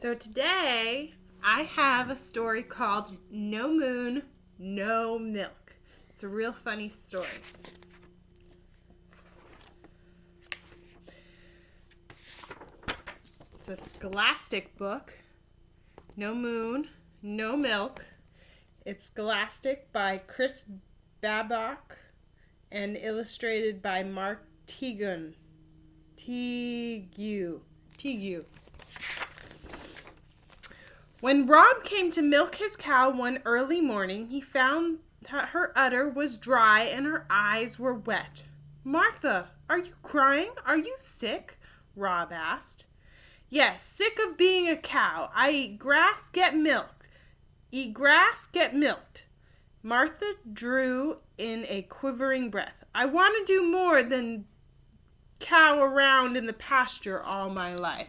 So today I have a story called No Moon, No Milk. It's a real funny story. It's a scholastic book. No Moon, No Milk. It's scholastic by Chris Babcock and illustrated by Mark Teague. When Rob came to milk his cow one early morning, he found that her udder was dry and her eyes were wet. "Martha, are you crying? Are you sick?" Rob asked. "Yes, sick of being a cow. I eat grass, get milk. Eat grass, get milked." Martha drew in a quivering breath. "I want to do more than cow around in the pasture all my life."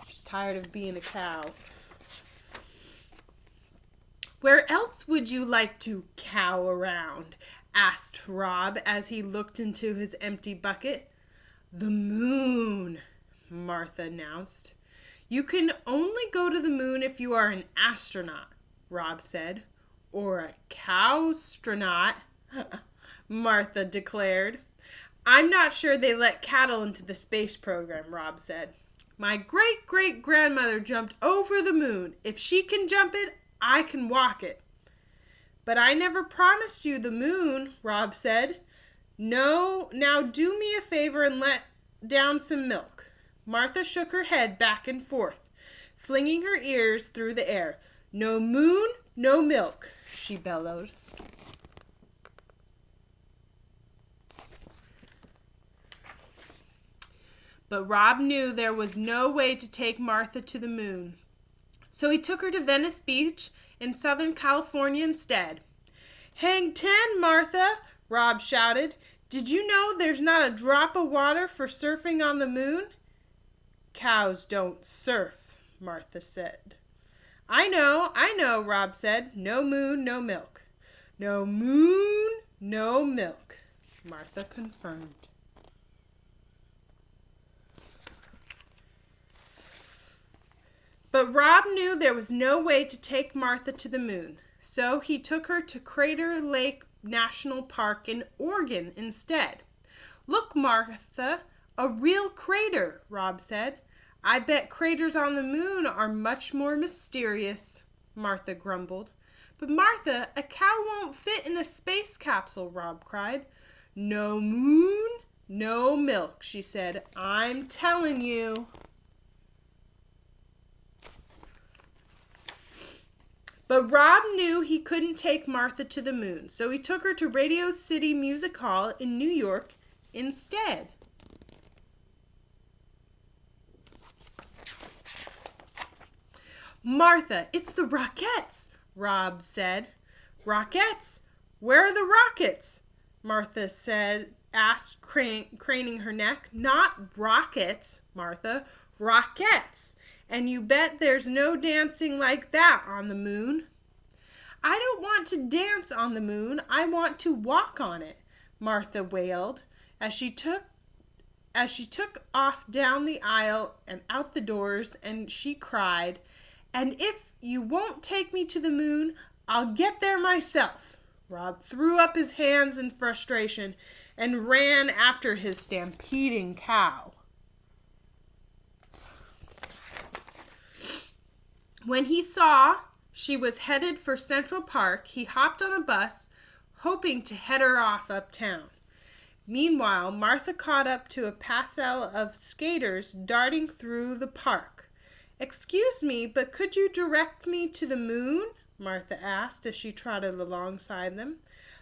She's tired of being a cow. "Where else would you like to cow around?" asked Rob as he looked into his empty bucket. "The moon," Martha announced. "You can only go to the moon if you are an astronaut," Rob said. "Or a cowstronaut," Martha declared. "I'm not sure they let cattle into the space program," Rob said. "My great-great-grandmother jumped over the moon. If she can jump it, I can walk it." "But I never promised you the moon," Rob said. "No, now do me a favor and let down some milk." Martha shook her head back and forth, flinging her ears through the air. "No moon, no milk," she bellowed. But Rob knew there was no way to take Martha to the moon. So he took her to Venice Beach in Southern California instead. "Hang 10, Martha," Rob shouted. "Did you know there's not a drop of water for surfing on the moon?" "Cows don't surf," Martha said. I know, Rob said. "No moon, no milk." "No moon, no milk," Martha confirmed. But Rob knew there was no way to take Martha to the moon, so he took her to Crater Lake National Park in Oregon instead. "Look, Martha, a real crater," Rob said. "I bet craters on the moon are much more mysterious," Martha grumbled. "But Martha, a cow won't fit in a space capsule," Rob cried. "No moon, no milk," she said. "I'm telling you." But Rob knew he couldn't take Martha to the moon, so he took her to Radio City Music Hall in New York instead. "Martha, it's the Rockettes," Rob said. "Rockettes? Where are the rockets?" Martha asked, craning her neck. "Not rockets, Martha, Rockettes. And you bet there's no dancing like that on the moon." "I don't want to dance on the moon. I want to walk on it," Martha wailed as she took off down the aisle and out the doors, and she cried, "And if you won't take me to the moon, I'll get there myself." Rob threw up his hands in frustration and ran after his stampeding cow. When he saw she was headed for Central Park, he hopped on a bus, hoping to head her off uptown. Meanwhile, Martha caught up to a passel of skaters darting through the park. "Excuse me, but could you direct me to the moon?" Martha asked as she trotted alongside them.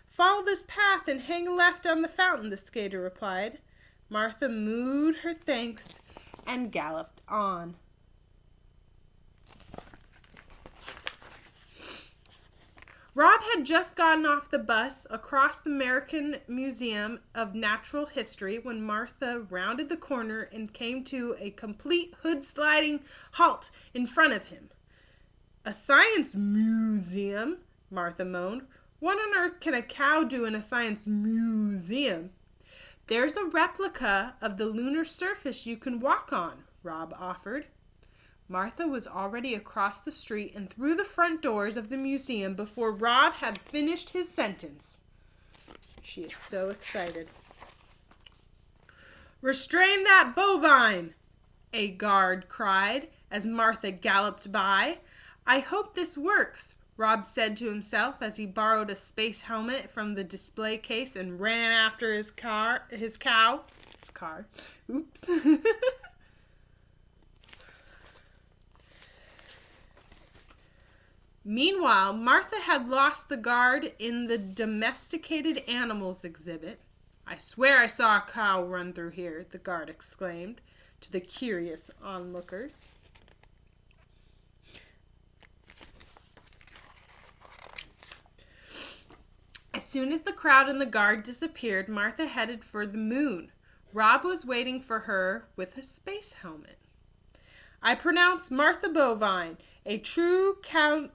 "Follow this path and hang a left on the fountain," the skater replied. Martha mooed her thanks and galloped on. Rob had just gotten off the bus across the American Museum of Natural History when Martha rounded the corner and came to a complete hood-sliding halt in front of him. "A science museum?" Martha moaned. "What on earth can a cow do in a science museum?" "There's a replica of the lunar surface you can walk on," Rob offered. Martha was already across the street and through the front doors of the museum before Rob had finished his sentence. She is so excited. "Restrain that bovine!" a guard cried as Martha galloped by. "I hope this works," Rob said to himself as he borrowed a space helmet from the display case and ran after his car. Oops. Meanwhile, Martha had lost the guard in the domesticated animals exhibit. "I swear I saw a cow run through here," the guard exclaimed to the curious onlookers. As soon as the crowd and the guard disappeared, Martha headed for the moon. Rob was waiting for her with a space helmet. "I pronounce Martha Bovine a true Kaisernaut,"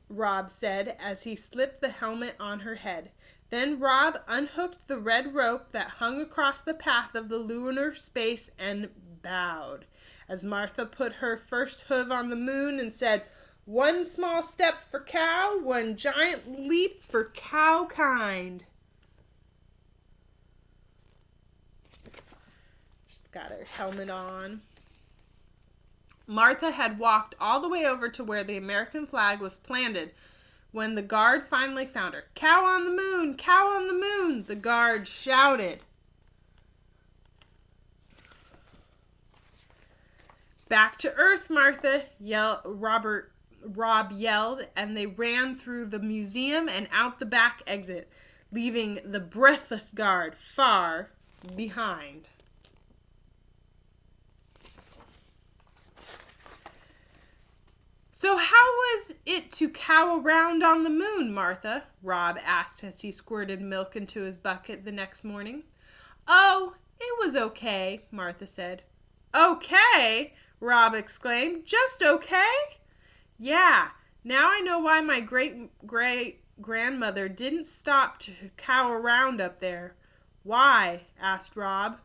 Rob said as he slipped the helmet on her head. Then Rob unhooked the red rope that hung across the path of the lunar space and bowed as Martha put her first hoof on the moon and said, "One small step for cow, one giant leap for cow kind." She's got her helmet on. Martha had walked all the way over to where the American flag was planted when the guard finally found her. "Cow on the moon! Cow on the moon!" the guard shouted. "Back to Earth, Martha!" Rob yelled, and they ran through the museum and out the back exit, leaving the breathless guard far behind. "So how was it to cow around on the moon, Martha?" Rob asked as he squirted milk into his bucket the next morning. "Oh, it was okay," Martha said. "Okay?" Rob exclaimed. "Just okay?" "Yeah, now I know why my great-great-grandmother didn't stop to cow around up there." "Why?" asked Rob.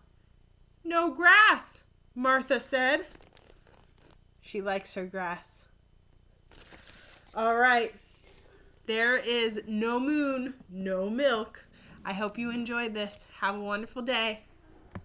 "No grass," Martha said. She likes her grass. All right, there is no moon, no milk. I hope you enjoyed this. Have a wonderful day.